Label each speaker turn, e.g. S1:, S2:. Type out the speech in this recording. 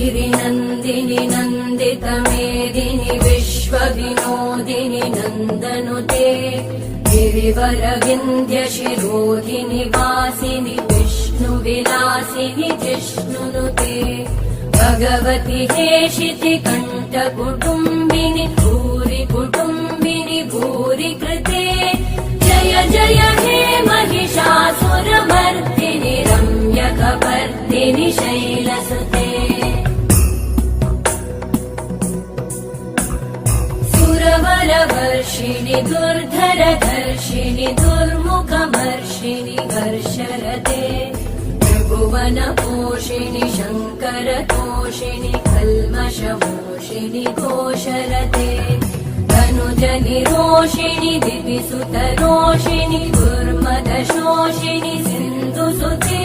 S1: गिरिनन्दिनि नन्दितमेदिनि विश्वविनोदिनि नन्दनुते गिरिवरविन्द्यशिरोधिनि वासिनि विष्णुविलासिनि जिष्णुनुते भगवति हेशिति कण्ठकुटुम्बिनि भूरि कुटुम्बिनि भूरि कृते जय जय हे महिषासुरमर्दिनि रम्यकपर्दिनि शैलसुते सुरवरवर्षिणि दुर्धरधर्षिणि दुर्मुखमर्षिणि वर्षरते त्रिभुवनपोषिणि शङ्करतोषिणि कल्मषमोषिणि घोषरते तनुजनिरोषिणि दिविसुतरोषिणि दुर्मदशोषिणि सिन्धुसुते